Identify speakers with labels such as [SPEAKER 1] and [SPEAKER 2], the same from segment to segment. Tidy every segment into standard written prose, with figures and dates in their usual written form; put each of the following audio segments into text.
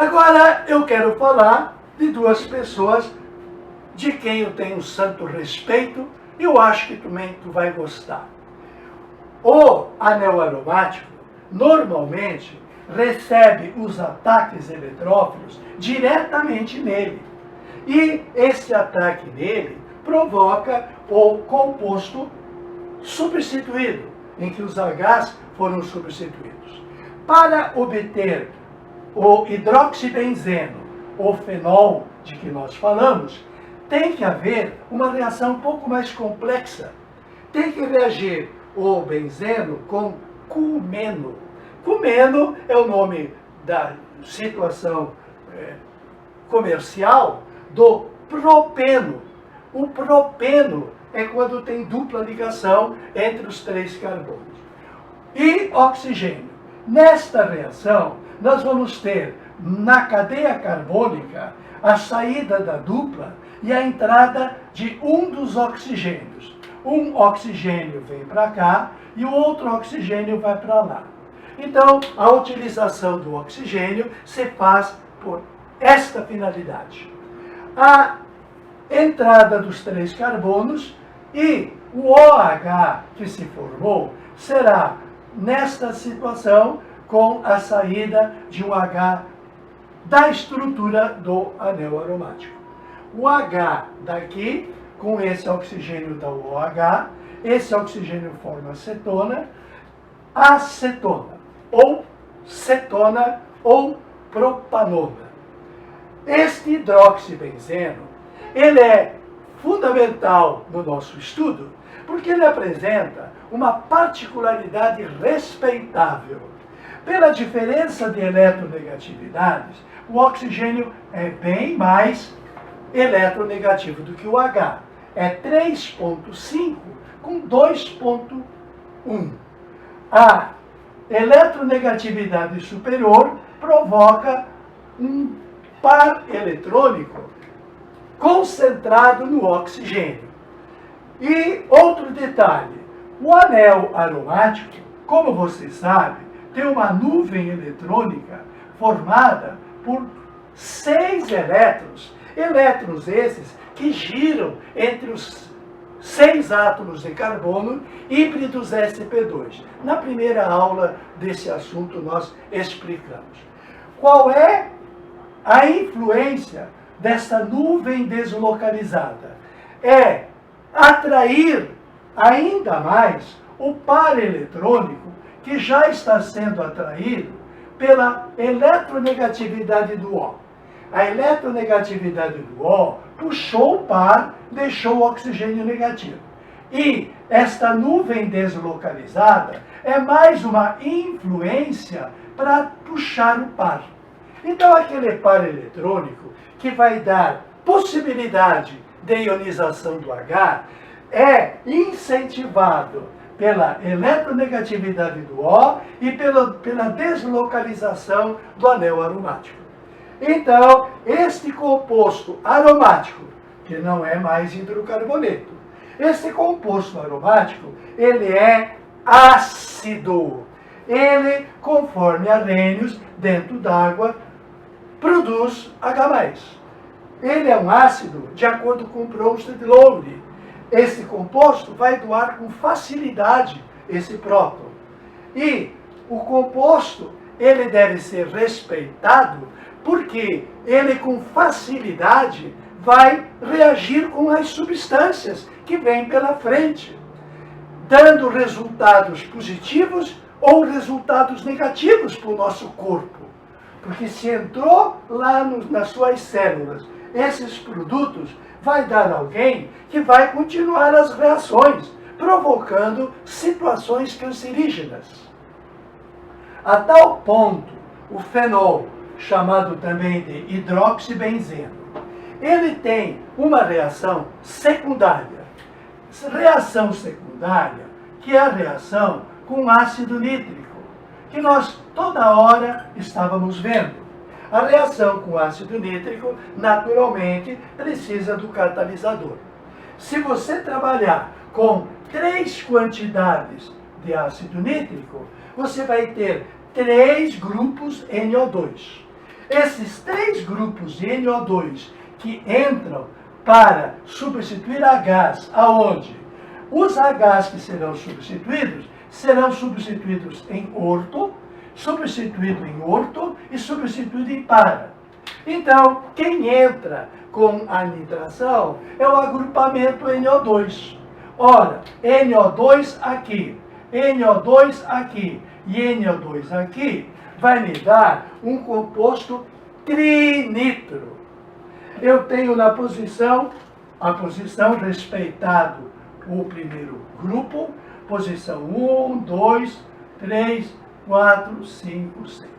[SPEAKER 1] Agora eu quero falar de duas pessoas de quem eu tenho santo respeito e eu acho que também tu vai gostar. O anel aromático normalmente recebe os ataques eletrófilos diretamente nele. E esse ataque nele provoca o composto substituído, em que os Hs foram substituídos. Para obter o hidroxibenzeno, o fenol de que nós falamos, tem que haver uma reação um pouco mais complexa. Tem que reagir o benzeno com cumeno. Cumeno é o nome da situação comercial do propeno. O propeno é quando tem dupla ligação entre os três carbonos. E oxigênio. Nesta reação, nós vamos ter na cadeia carbônica a saída da dupla e a entrada de um dos oxigênios. Um oxigênio vem para cá e o outro oxigênio vai para lá. Então, a utilização do oxigênio se faz por esta finalidade. A entrada dos três carbonos e o OH que se formou será, nesta situação, com a saída de um H da estrutura do anel aromático. O H daqui, com esse oxigênio da OH, esse oxigênio forma acetona, ou cetona, ou propanona. Este hidroxibenzeno, ele é fundamental no nosso estudo, porque ele apresenta uma particularidade respeitável. Pela diferença de eletronegatividades, o oxigênio é bem mais eletronegativo do que o H. É 3,5 com 2,1. A eletronegatividade superior provoca um par eletrônico concentrado no oxigênio. E outro detalhe, o anel aromático, como você sabe, tem uma nuvem eletrônica formada por 6 elétrons. Elétrons esses que giram entre os 6 átomos de carbono híbridos sp2. Na primeira aula desse assunto nós explicamos. Qual é a influência dessa nuvem deslocalizada? É atrair ainda mais o par eletrônico que já está sendo atraído pela eletronegatividade do O. A eletronegatividade do O puxou o par, deixou o oxigênio negativo. E esta nuvem deslocalizada é mais uma influência para puxar o par. Então, aquele par eletrônico que vai dar possibilidade de ionização do H é incentivado pela eletronegatividade do O e pela deslocalização do anel aromático. Então, este composto aromático, que não é mais hidrocarboneto, este composto aromático, ele é ácido. Ele, conforme arrênios dentro d'água, produz H+. Ele é um ácido de acordo com Proust e Lowry. Esse composto vai doar com facilidade esse próton. E o composto, ele deve ser respeitado porque ele com facilidade vai reagir com as substâncias que vêm pela frente, dando resultados positivos ou resultados negativos para o nosso corpo. Porque se entrou lá nas suas células esses produtos, vai dar alguém que vai continuar as reações, provocando situações cancerígenas. A tal ponto, o fenol, chamado também de hidroxibenzeno, ele tem uma reação secundária. Reação secundária, que é a reação com ácido nítrico, que nós toda hora estávamos vendo. A reação com ácido nítrico, naturalmente, precisa do catalisador. Se você trabalhar com 3 quantidades de ácido nítrico, você vai ter 3 grupos NO2. Esses 3 grupos de NO2 que entram para substituir Hs, aonde? Os Hs que serão substituídos em orto, substituído em orto e substituído em para. Então, quem entra com a nitração é o agrupamento NO2. Ora, NO2 aqui, NO2 aqui e NO2 aqui vai me dar um composto trinitro. Eu tenho na posição, a posição respeitado o primeiro grupo, posição 1, 2, 3, 4, 5, 6.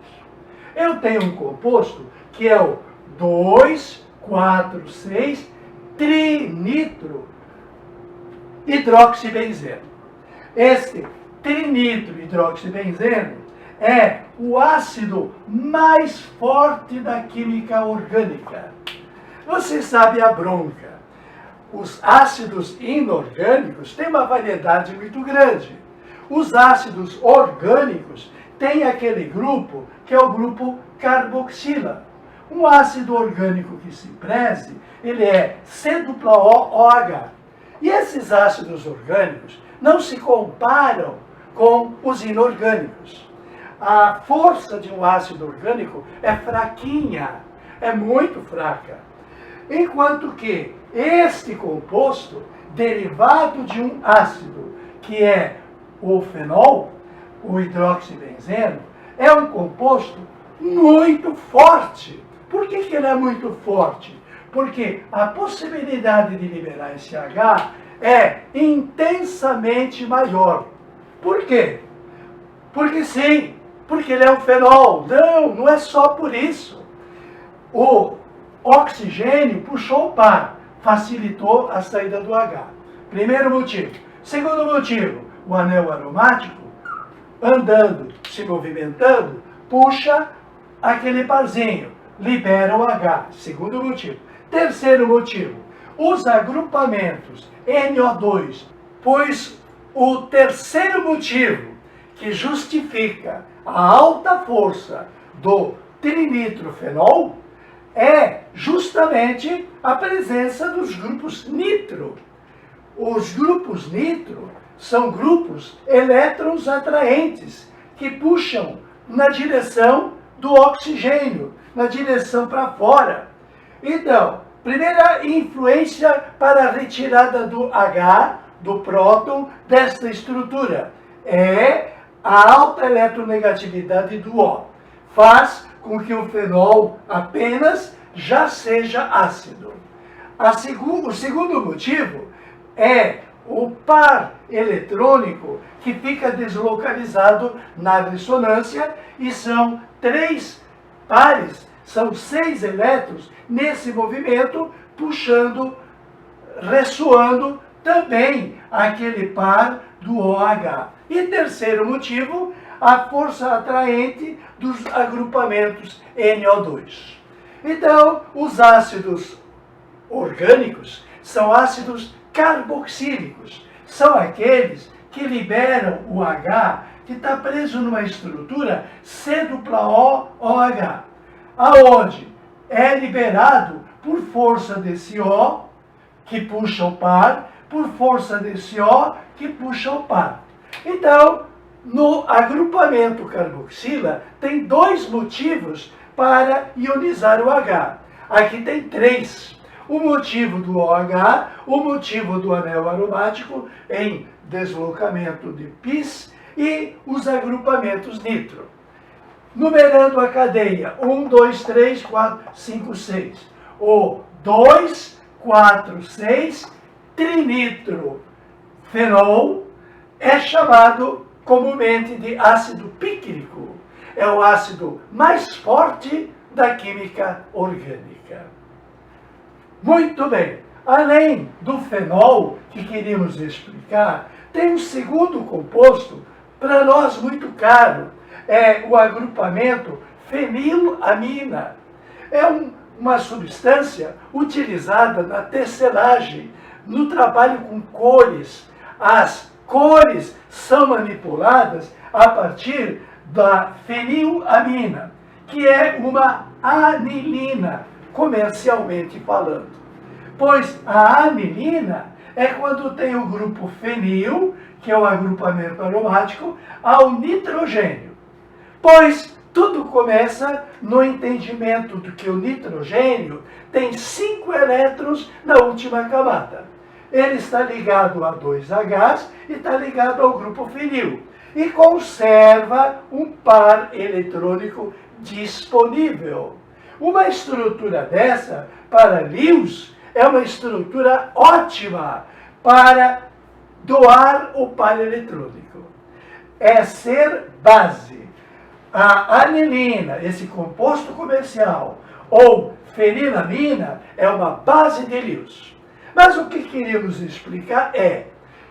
[SPEAKER 1] Eu tenho um composto que é o 2, 4, 6 trinitro hidroxibenzeno. Este trinitro hidroxibenzeno é o ácido mais forte da química orgânica. Você sabe a bronca. Os ácidos inorgânicos têm uma variedade muito grande. Os ácidos orgânicos têm aquele grupo que é o grupo carboxila. Um ácido orgânico que se preze, ele é C-OOH. E esses ácidos orgânicos não se comparam com os inorgânicos. A força de um ácido orgânico é fraquinha, é muito fraca. Enquanto que este composto, derivado de um ácido, que é o fenol, o hidroxibenzeno, é um composto muito forte. Por que ele é muito forte? Porque a possibilidade de liberar esse H é intensamente maior. Por quê? Porque sim, porque ele é um fenol. Não, não é só por isso. O oxigênio puxou o par, facilitou a saída do H. Primeiro motivo. Segundo motivo, o anel aromático, andando, se movimentando, puxa aquele parzinho, libera o H. Segundo motivo. Terceiro motivo, os agrupamentos NO2, pois o terceiro motivo que justifica a alta força do trinitrofenol é justamente a presença dos grupos nitro. Os grupos nitro são grupos elétrons atraentes que puxam na direção do oxigênio, na direção para fora. Então, primeira influência para a retirada do H, do próton, desta estrutura, é a alta eletronegatividade do O. Faz com que o fenol apenas já seja ácido. O segundo motivo é o par eletrônico que fica deslocalizado na ressonância e são 3 pares, são 6 elétrons nesse movimento, puxando, ressoando também aquele par do OH. E terceiro motivo, a força atraente dos agrupamentos NO2. Então, os ácidos orgânicos são ácidos carboxílicos. São aqueles que liberam o H que está preso numa estrutura C-OOH, aonde é liberado por força desse O, que puxa o par, por força desse O, que puxa o par. Então, no agrupamento carboxila, tem 2 motivos para ionizar o H. Aqui tem 3. O motivo do OH, o motivo do anel aromático em deslocamento de πis e os agrupamentos nitro. Numerando a cadeia, 1, 2, 3, 4, 5, 6. O 2, 4, 6 trinitrofenol é chamado comumente de ácido pícrico. É o ácido mais forte da química orgânica. Muito bem. Além do fenol que queríamos explicar, tem um segundo composto, para nós muito caro, é o agrupamento fenilamina. É uma substância utilizada na tecelagem, no trabalho com cores. As cores são manipuladas a partir da fenilamina, que é uma anilina, comercialmente falando. Pois a anilina é quando tem o grupo fenil, que é o agrupamento aromático, ao nitrogênio. Pois tudo começa no entendimento de que o nitrogênio tem 5 elétrons na última camada. Ele está ligado a 2Hs e está ligado ao grupo fenil. E conserva um par eletrônico disponível. Uma estrutura dessa, para Lewis, é uma estrutura ótima para doar o par eletrônico. É ser base. A anilina, esse composto comercial, ou fenilamina, é uma base de Lewis. Mas o que queríamos explicar é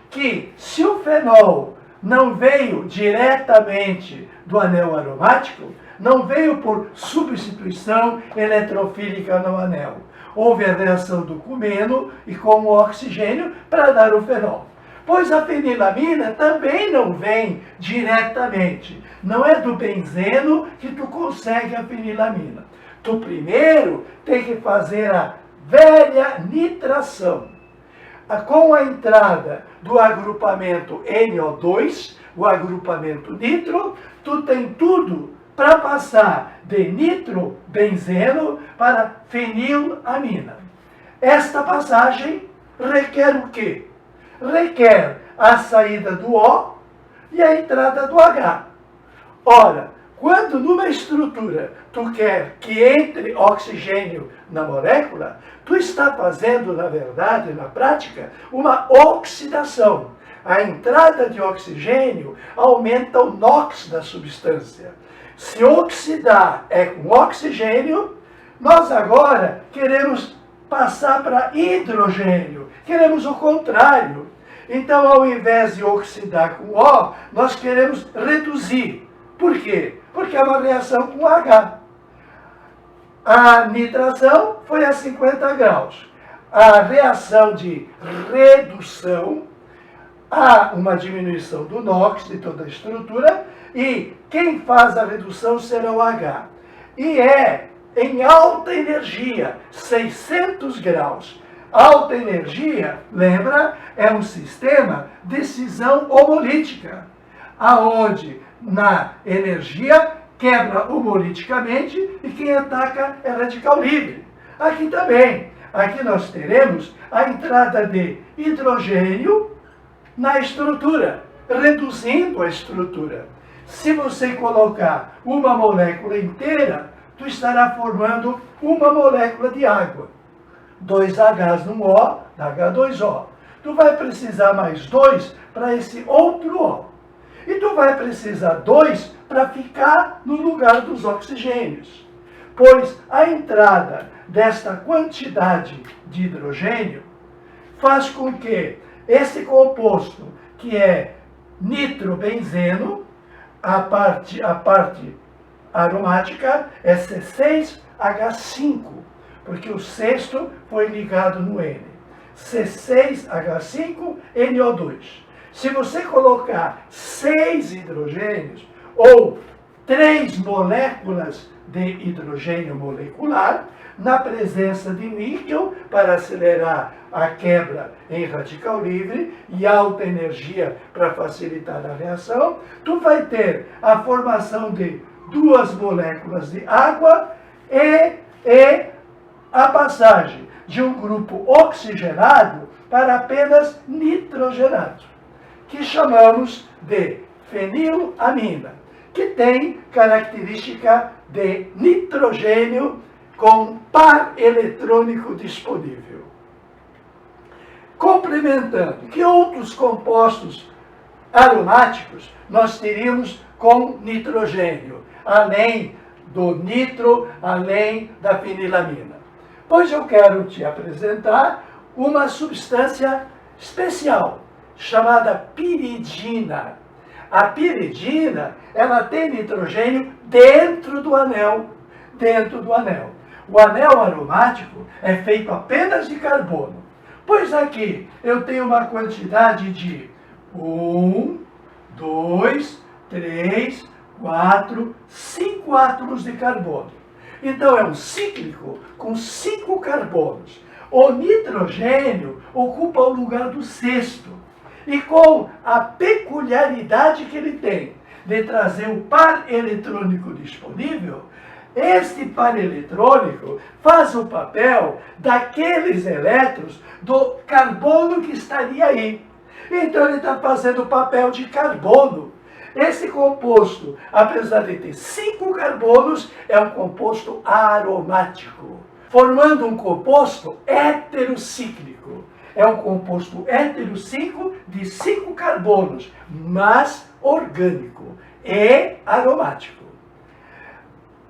[SPEAKER 1] que se o fenol não veio diretamente do anel aromático, não veio por substituição eletrofílica no anel. Houve a reação do cumeno e com o oxigênio para dar o fenol. Pois a fenilamina também não vem diretamente. Não é do benzeno que tu consegue a fenilamina. Tu primeiro tem que fazer a velha nitração. Com a entrada do agrupamento NO2, o agrupamento nitro, tu tem tudo para passar de nitrobenzeno para fenilamina. Esta passagem requer o quê? Requer a saída do O e a entrada do H. Ora, quando numa estrutura tu quer que entre oxigênio na molécula, tu está fazendo, na verdade, na prática, uma oxidação. A entrada de oxigênio aumenta o NOx da substância. Se oxidar é com oxigênio, nós agora queremos passar para hidrogênio. Queremos o contrário. Então, ao invés de oxidar com O, nós queremos reduzir. Por quê? Porque é uma reação com H. A nitração foi a 50 graus. A reação de redução, há uma diminuição do NOx de toda a estrutura, e quem faz a redução será o H. E é em alta energia, 600 graus. Alta energia, lembra, é um sistema de cisão homolítica, aonde na energia quebra homoliticamente e quem ataca é radical livre. Aqui também. Aqui nós teremos a entrada de hidrogênio na estrutura, reduzindo a estrutura. Se você colocar uma molécula inteira, tu estará formando uma molécula de água. 2Hs no O, H2O. Tu vai precisar mais 2 para esse outro O. E tu vai precisar 2 para ficar no lugar dos oxigênios. Pois a entrada desta quantidade de hidrogênio faz com que esse composto, que é nitrobenzeno, a parte aromática é C6H5, porque o sexto foi ligado no N. C6H5NO2. Se você colocar 6 hidrogênios ou 3 moléculas de hidrogênio molecular, na presença de níquel, para acelerar a quebra em radical livre e alta energia para facilitar a reação, tu vai ter a formação de 2 moléculas de água e a passagem de um grupo oxigenado para apenas nitrogenado, que chamamos de fenilamina, que tem característica de nitrogênio com par eletrônico disponível. Complementando, que outros compostos aromáticos nós teríamos com nitrogênio, além do nitro, além da fenilamina? Pois eu quero te apresentar uma substância especial, chamada piridina. A piridina, ela tem nitrogênio dentro do anel. O anel aromático é feito apenas de carbono. Pois aqui eu tenho uma quantidade de 1, 2, 3, 4, 5 átomos de carbono. Então é um cíclico com 5 carbonos. O nitrogênio ocupa o lugar do sexto. E com a peculiaridade que ele tem de trazer o par eletrônico disponível, este par eletrônico faz o papel daqueles elétrons do carbono que estaria aí. Então ele está fazendo o papel de carbono. Esse composto, apesar de ter 5 carbonos, é um composto aromático, formando um composto heterocíclico. É um composto heterocíclico de 5 carbonos, mas orgânico e aromático.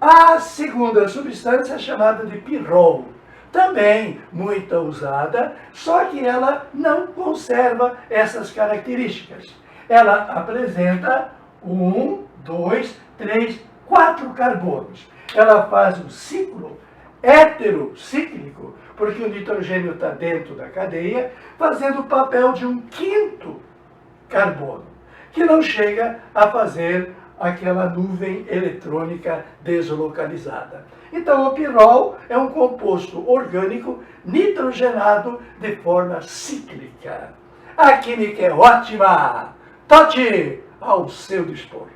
[SPEAKER 1] A segunda substância é chamada de pirrol, também muito usada, só que ela não conserva essas características. Ela apresenta 1, 2, 3, 4 carbonos. Ela faz um ciclo heterocíclico, porque o nitrogênio está dentro da cadeia, fazendo o papel de um quinto carbono, que não chega a fazer aquela nuvem eletrônica deslocalizada. Então, o pirrol é um composto orgânico nitrogenado de forma cíclica. A química é ótima! Tote ao seu dispor.